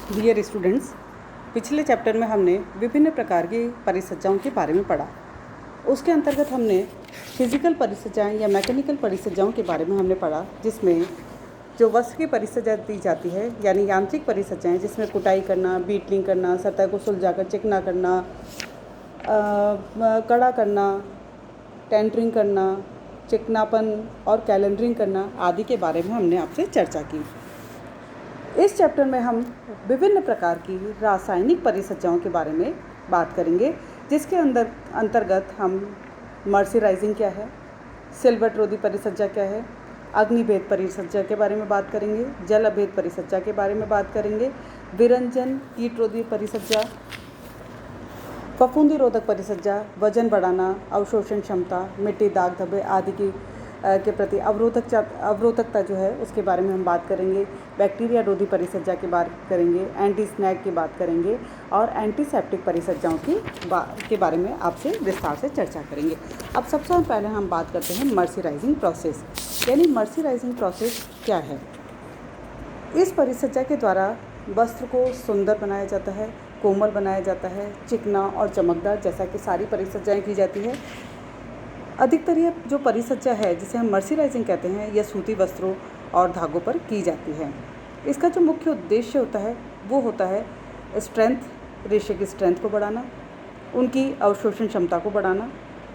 Dear students, पिछले chapter में हमने विभिन्न प्रकार की परिसज्जाओं के बारे में पढ़ा। उसके अंतर्गत हमने फिजिकल परिसज्जाएं या मैकेनिकल परिसज्जाओं के बारे में हमने पढ़ा, जिसमें जो वस्त्र की परिसज्जा दी जाती है यानी यांत्रिक परिसज्जाएं, जिसमें कुटाई करना, बीटलिंग करना, सतह को सुलझाकर चिकना करना, कड़ा करना, टेंटरिंग करना, चिकनापन और कैलेंडरिंग करना आदि के बारे में हमने आपसे चर्चा की। इस चैप्टर में हम विभिन्न प्रकार की रासायनिक परिसज्जाओं के बारे में बात करेंगे, जिसके अंतर्गत हम मर्सराइजिंग क्या है, सिल्बर्ट रोधी परिसज्जा क्या है, अग्निभेद परिसज्जा के बारे में बात करेंगे, जल अभेद परिसज्जा के बारे में बात करेंगे, विरंजन कीट रोधी परिसज्जा, फफूंदी रोधक परिसज्जा, वजन बढ़ाना, अवशोषण क्षमता, मिट्टी, दाग धब्बे आदि के प्रति अवरोधकता जो है उसके बारे में हम बात करेंगे, बैक्टीरिया रोधी परिसज्जा की बात करेंगे, एंटी स्नैग की बात करेंगे और एंटीसेप्टिक परिसज्जाओं के बारे में आपसे विस्तार से चर्चा करेंगे। अब सबसे पहले हम बात करते हैं मर्सराइजिंग प्रोसेस, यानी मर्सराइजिंग प्रोसेस क्या है। इस परिसज्जा के द्वारा वस्त्र को सुंदर बनाया जाता है, कोमल बनाया जाता है, चिकना और चमकदार, जैसा कि सारी परिसज्जाएं की जाती है। अधिकतर ये जो परिसज्जा है जिसे हम मर्सराइजिंग कहते हैं, यह सूती वस्त्रों और धागों पर की जाती है। इसका जो मुख्य उद्देश्य होता है वो होता है स्ट्रेंथ, रेशे की स्ट्रेंथ को बढ़ाना, उनकी अवशोषण क्षमता को बढ़ाना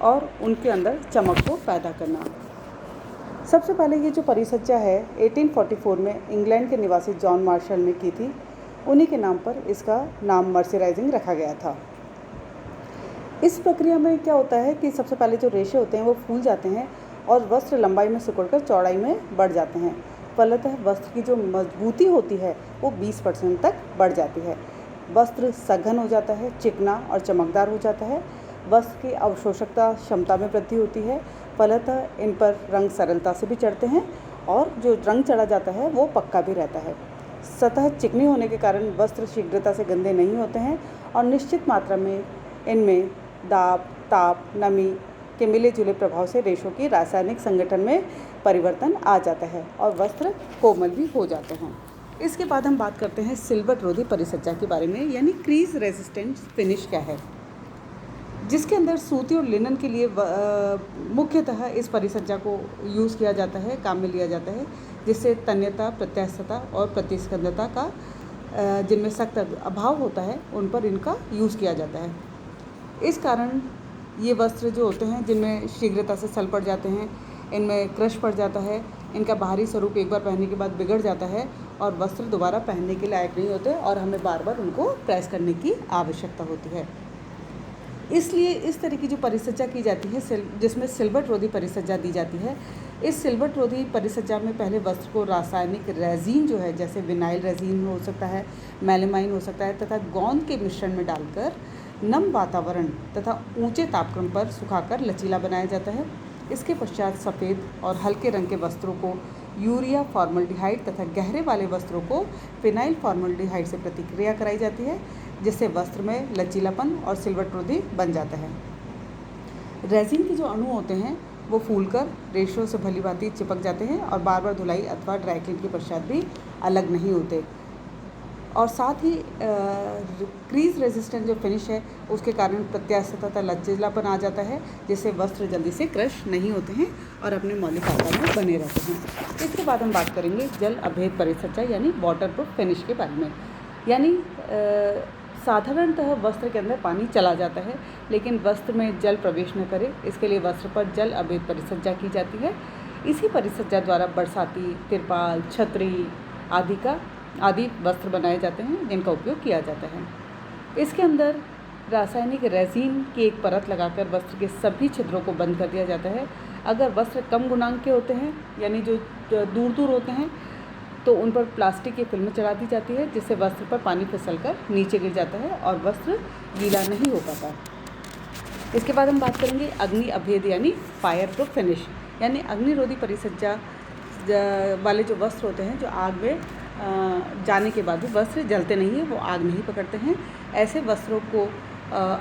और उनके अंदर चमक को पैदा करना। सबसे पहले ये जो परिसज्जा है 1844 में इंग्लैंड के निवासी जॉन मार्शल ने की थी। उन्हीं के नाम पर इसका नाम मर्सराइजिंग रखा गया था। इस प्रक्रिया में क्या होता है कि सबसे पहले जो रेशे होते हैं वो फूल जाते हैं और वस्त्र लंबाई में सिकुड़कर चौड़ाई में बढ़ जाते हैं। फलतः वस्त्र की जो मजबूती होती है वो 20% तक बढ़ जाती है। वस्त्र सघन हो जाता है, चिकना और चमकदार हो जाता है। वस्त्र की अवशोषकता क्षमता में वृद्धि होती है। फलतः इन पर रंग सरलता से भी चढ़ते हैं और जो रंग चढ़ा जाता है वो पक्का भी रहता है। सतह चिकनी होने के कारण वस्त्र शीघ्रता से गंदे नहीं होते हैं और निश्चित मात्रा में इनमें दाब, ताप, नमी के मिले जुले प्रभाव से रेशों की रासायनिक संगठन में परिवर्तन आ जाता है और वस्त्र कोमल भी हो जाते हैं। इसके बाद हम बात करते हैं सिल्बर्ट रोधी परिसज्जा के बारे में, यानी क्रीज रेजिस्टेंट फिनिश क्या है, जिसके अंदर सूती और लिनन के लिए मुख्यतः इस परिसज्जा को यूज़ किया जाता है, काम में लिया जाता है, जिससे तन्यता, प्रत्यास्थता और प्रतिस्पंदता का जिनमें सख्त अभाव होता है उन पर इनका यूज़ किया जाता है। इस कारण ये वस्त्र जो होते हैं जिनमें शीघ्रता से सल पड़ जाते हैं, इनमें क्रश पड़ जाता है, इनका बाहरी स्वरूप एक बार पहनने के बाद बिगड़ जाता है और वस्त्र दोबारा पहनने के लायक नहीं होते और हमें बार बार उनको प्रेस करने की आवश्यकता होती है। इसलिए इस तरह की जो परिसज्जा की जाती है जिसमें सिल्बर्ट रोधी परिसज्जा दी जाती है, इस सिल्बर्ट रोधी परिसज्जा में पहले वस्त्र को रासायनिक रेजिन जो है, जैसे विनाइल रेजिन हो सकता है, मेलामाइन हो सकता है, तथा गोंद के मिश्रण में डालकर नम वातावरण तथा ऊंचे तापक्रम पर सुखाकर लचीला बनाया जाता है। इसके पश्चात सफ़ेद और हल्के रंग के वस्त्रों को यूरिया फॉर्मल्डिहाइड तथा गहरे वाले वस्त्रों को फिनाइल फॉर्मल्डिहाइड से प्रतिक्रिया कराई जाती है, जिससे वस्त्र में लचीलापन और सिल्बर्ट रोधी बन जाता है। रेजिन के जो अणु होते हैं वो फूलकर रेशों से भली भांति चिपक जाते हैं और बार बार धुलाई अथवा ड्राई क्लीन के पश्चात भी अलग नहीं होते। और साथ ही क्रीज रेजिस्टेंट जो फिनिश है उसके कारण प्रत्यास्थता तथा लचीलापन आ जाता है, जिससे वस्त्र जल्दी से क्रश नहीं होते हैं और अपने मौलिक आकार में बने रहते हैं। इसके बाद हम बात करेंगे जल अभेद परिसज्जा यानी वाटर प्रूफ फिनिश के बारे में। यानी साधारणतः वस्त्र के अंदर पानी चला जाता है लेकिन वस्त्र में जल प्रवेश न करे, इसके लिए वस्त्र पर जल अभेद परिसज्जा की जाती है। इसी परिसज्जा द्वारा बरसाती, तिरपाल, छतरी आदि वस्त्र बनाए जाते हैं जिनका उपयोग किया जाता है। इसके अंदर रासायनिक रेजिन की एक परत लगाकर वस्त्र के सभी छिद्रों को बंद कर दिया जाता है। अगर वस्त्र कम गुणांक के होते हैं, यानी जो दूर दूर होते हैं, तो उन पर प्लास्टिक की फिल्म चढ़ा दी जाती है, जिससे वस्त्र पर पानी फिसलकर नीचे गिर जाता है और वस्त्र गीला नहीं हो पाता। इसके बाद हम बात करेंगे अग्नि अभेद यानी फायर प्रूफ फिनिश, यानी अग्निरोधी परिसज्जा वाले जो वस्त्र होते हैं जो आग में जाने के बाद भी वस्त्र जलते नहीं हैं, वो आग नहीं पकड़ते हैं। ऐसे वस्त्रों को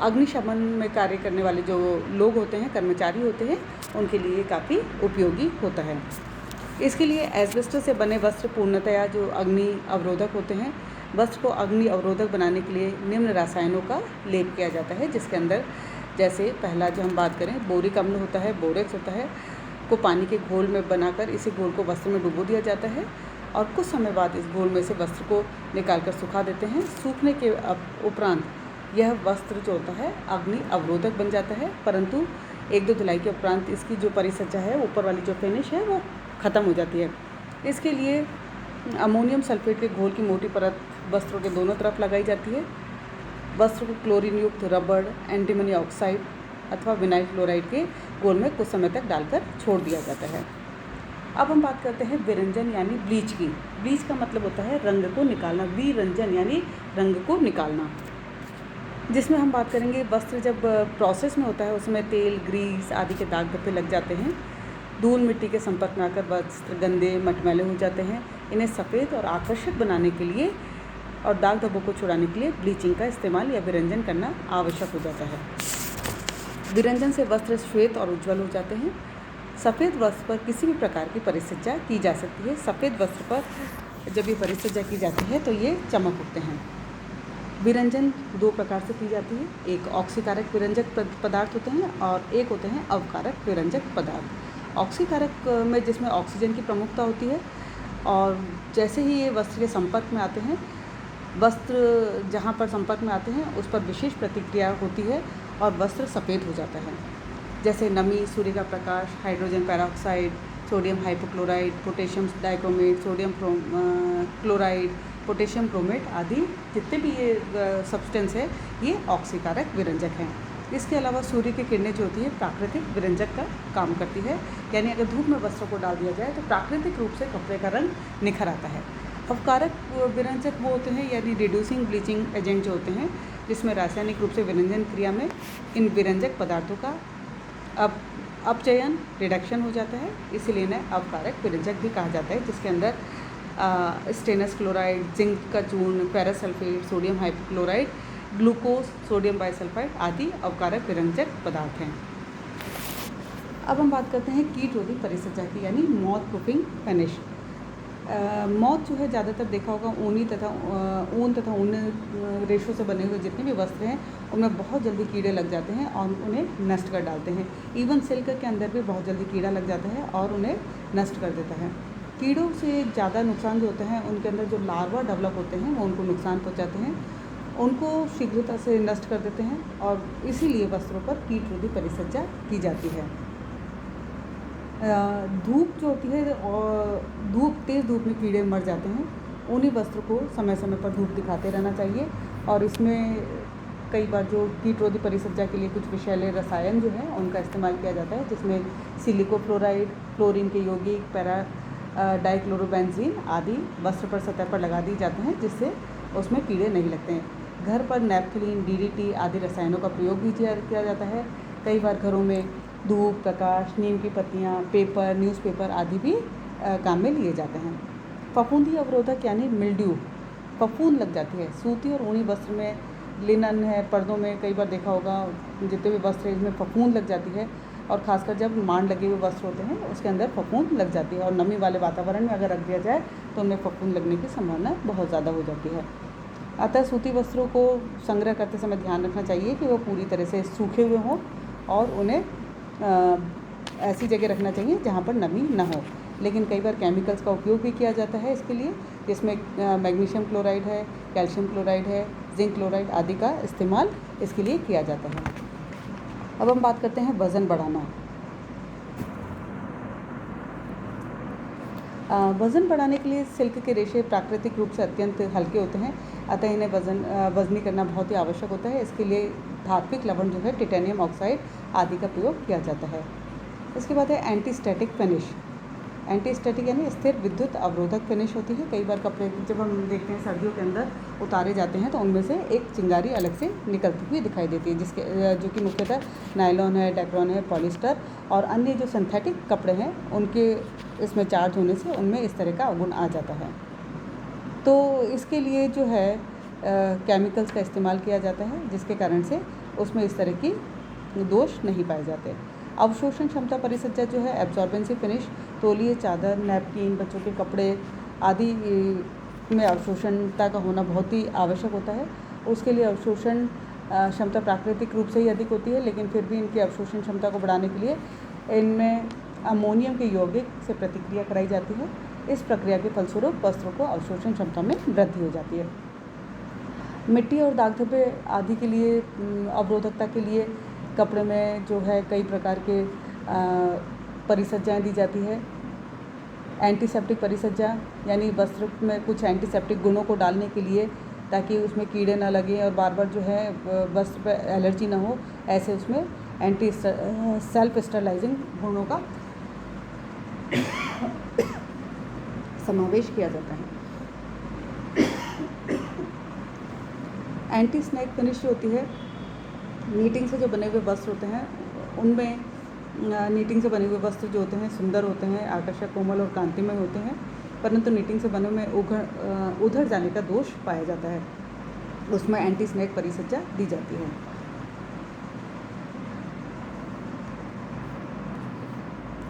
अग्निशमन में कार्य करने वाले जो लोग होते हैं, कर्मचारी होते हैं, उनके लिए काफ़ी उपयोगी होता है। इसके लिए एस्बेस्टस से बने वस्त्र पूर्णतया जो अग्नि अवरोधक होते हैं, वस्त्र को अग्नि अवरोधक बनाने के लिए निम्न रसायनों का लेप किया जाता है, जिसके अंदर जैसे पहला जो हम बात करें बोरिक अम्ल होता है, बोरेक्स होता है, को पानी के घोल में बनाकर इसी घोल को वस्त्र में डुबो दिया जाता है और कुछ समय बाद इस घोल में से वस्त्र को निकालकर सुखा देते हैं। सूखने के उपरांत यह वस्त्र जो होता है अग्नि अवरोधक बन जाता है, परंतु 1-2 धुलाई के उपरांत इसकी जो परिसज्जा है, ऊपर वाली जो फिनिश है वो ख़त्म हो जाती है। इसके लिए अमोनियम सल्फेट के घोल की मोटी परत वस्त्रों के दोनों तरफ लगाई जाती है। वस्त्र को क्लोरीन युक्त रबड़, एंटीमनी ऑक्साइड अथवा विनाइल क्लोराइड के घोल में कुछ समय तक डालकर छोड़ दिया जाता है। अब हम बात करते हैं विरंजन यानी ब्लीच की। ब्लीच का मतलब होता है रंग को निकालना, विरंजन यानी रंग को निकालना, जिसमें हम बात करेंगे वस्त्र जब प्रोसेस में होता है उसमें तेल, ग्रीस आदि के दाग धब्बे लग जाते हैं। धूल मिट्टी के संपर्क में आकर वस्त्र गंदे मटमैले हो जाते हैं। इन्हें सफ़ेद और आकर्षक बनाने के लिए और दाग धब्बों को छुड़ाने के लिए ब्लीचिंग का इस्तेमाल या विरंजन करना आवश्यक हो जाता है। विरंजन से वस्त्र श्वेत और उज्ज्वल हो जाते हैं। सफ़ेद वस्त्र पर किसी भी प्रकार की परिसज्जा की जा सकती है। सफ़ेद वस्त्र पर जब ये परिसज्जा की जाती है तो ये चमक उठते हैं। विरंजन 2 प्रकार से की जाती है। एक ऑक्सीकारक विरंजक पदार्थ होते हैं और एक होते हैं अवकारक विरंजक पदार्थ। ऑक्सीकारक में जिसमें ऑक्सीजन की प्रमुखता होती है और जैसे ही ये वस्त्र के संपर्क में आते हैं, वस्त्र जहाँ पर संपर्क में आते हैं उस पर विशेष प्रतिक्रिया होती है और वस्त्र सफ़ेद हो जाता है। जैसे नमी, सूर्य का प्रकाश, hydrogen peroxide, sodium hypochloride, potassium dichromate, sodium chloride, potassium chromate आदि जितने भी ये सब्सटेंस है ये ऑक्सीकारक विरंजक हैं। इसके अलावा सूर्य की किरणें जो होती है प्राकृतिक विरंजक का काम करती है, यानी अगर धूप में वस्त्रों को डाल दिया जाए तो प्राकृतिक रूप से कपड़े का रंग निखर आता है। अवकारक विरंजक वो होते हैं यानी रिड्यूसिंग ब्लीचिंग एजेंट जो होते हैं, जिसमें रासायनिक रूप से विरंजन क्रिया में इन विरंजक पदार्थों का अपचयन रिडक्शन हो जाता है, इसीलिए इन्हें अवकारक विरंजक भी कहा जाता है, जिसके अंदर स्टेनस क्लोराइड, जिंक का चूर्ण, ferrous sulphate, sodium hypochloride, glucose, sodium bisulphide आदि अवकारक विरंजक पदार्थ हैं। अब हम बात करते हैं कीट रोधी परिसज्जा की यानी मॉथ प्रूफिंग फिनिश। मॉथ जो है ज़्यादातर देखा होगा ऊन तथा ऊन रेशों से बने हुए जितने भी वस्त्र हैं उनमें बहुत जल्दी कीड़े लग जाते हैं और उन्हें नष्ट कर डालते हैं। इवन सिल्क के अंदर भी बहुत जल्दी कीड़ा लग जाता है और उन्हें नष्ट कर देता है। कीड़ों से ज़्यादा नुकसान जो होते हैं उनके अंदर जो लार्वा डेवलप होते हैं वो उनको नुकसान पहुँचाते हैं, उनको शीघ्रता से नष्ट कर देते हैं और इसीलिए वस्त्रों पर कीट रोधी परिसज्जा की जाती है। धूप जो होती है और तेज़ धूप में कीड़े मर जाते हैं, उन्हीं वस्त्र को समय समय पर धूप दिखाते रहना चाहिए और इसमें कई बार जो कीट रोधी परिसज्जा के लिए कुछ विषैले रसायन जो हैं उनका इस्तेमाल किया जाता है, जिसमें सिलिकोफ्लोराइड, फ्लोरीन के यौगिक, डाइक्लोरोबेंजीन आदि वस्त्र पर सतह पर लगा दिए जाते हैं, जिससे उसमें कीड़े नहीं लगते हैं। घर पर नैप्थलीन, DDT आदि रसायनों का प्रयोग भी किया जाता है। कई बार घरों में धूप, प्रकाश, नीम की पत्तियाँ, पेपर, न्यूज़पेपर आदि भी काम में लिए जाते हैं। फफूंदी अवरोधक यानी मिल्ड्यू, फफूंद लग जाती है सूती और ऊनी वस्त्र में, लिनन है, पर्दों में कई बार देखा होगा जितने भी वस्त्र हैं इसमें फफूंद लग जाती है और ख़ासकर जब मांड लगे हुए वस्त्र होते हैं उसके अंदर फफूंद लग जाती है और नमी वाले वातावरण में अगर रख दिया जाए तो उनमें फफूंद लगने की संभावना बहुत ज़्यादा हो जाती है। अतः सूती वस्त्रों को संग्रह करते समय ध्यान रखना चाहिए कि वो पूरी तरह से सूखे हुए हों और उन्हें ऐसी जगह रखना चाहिए जहाँ पर नमी ना हो। लेकिन कई बार केमिकल्स का उपयोग भी किया जाता है इसके लिए, जिसमें मैग्नीशियम क्लोराइड है, कैल्शियम क्लोराइड है, जिंक क्लोराइड आदि का इस्तेमाल इसके लिए किया जाता है। अब हम बात करते हैं वज़न बढ़ाना। वज़न बढ़ाने के लिए सिल्क के रेशे प्राकृतिक रूप से अत्यंत हल्के होते हैं, अतः इन्हें वज़नी करना बहुत ही आवश्यक होता है। इसके लिए धात्विक लवण जो है टिटेनियम ऑक्साइड आदि का प्रयोग किया जाता है। इसके बाद है एंटीस्टैटिक फिनिश। एंटीस्टैटिक यानी स्थिर विद्युत अवरोधक फिनिश होती है। कई बार कपड़े जब हम देखते हैं सर्दियों के अंदर उतारे जाते हैं तो उनमें से एक चिंगारी अलग से निकलती हुई दिखाई देती है, जो कि मुख्यतः नायलॉन है, डेक्रॉन है, पॉलिस्टर और अन्य जो सिंथेटिक कपड़े हैं उनके इसमें चार्ज होने से उनमें इस तरह का अवगुण आ जाता है। तो इसके लिए जो है केमिकल्स का इस्तेमाल किया जाता है, जिसके कारण से उसमें इस तरह की दोष नहीं पाए जाते। अवशोषण क्षमता परिसज्जा जो है एब्जॉर्बेंसी फिनिश, तौलिए, चादर, नैपकिन, बच्चों के कपड़े आदि में अवशोषणता का होना बहुत ही आवश्यक होता है। उसके लिए अवशोषण क्षमता प्राकृतिक रूप से ही अधिक होती है, लेकिन फिर भी इनकी अवशोषण क्षमता को बढ़ाने के लिए इनमें अमोनियम के यौगिक से प्रतिक्रिया कराई जाती है। इस प्रक्रिया के फलस्वरूप वस्त्रों को अवशोषण क्षमता में वृद्धि हो जाती है। मिट्टी और दाग धब्बे आदि के लिए अवरोधकता के लिए कपड़े में जो है कई प्रकार के परिसज्जाएँ दी जाती है। एंटीसेप्टिक परिसज्जा यानी वस्त्र में कुछ एंटीसेप्टिक गुणों को डालने के लिए, ताकि उसमें कीड़े ना लगें और बार बार जो है वस्त्र पे एलर्जी ना हो, ऐसे उसमें सेल्फ स्टरलाइजिंग गुणों का समावेश किया जाता है। एंटी स्नैक फिनिश जो होती है, नीटिंग से जो बने हुए वस्त्र होते हैं उनमें नीटिंग से बने हुए वस्त्र जो होते हैं सुंदर होते हैं, आकर्षक, कोमल और कांतिमय होते हैं, परंतु नीटिंग से बने में उधड़ जाने का दोष पाया जाता है। उसमें एंटी स्नैक परिसज्जा दी जाती है।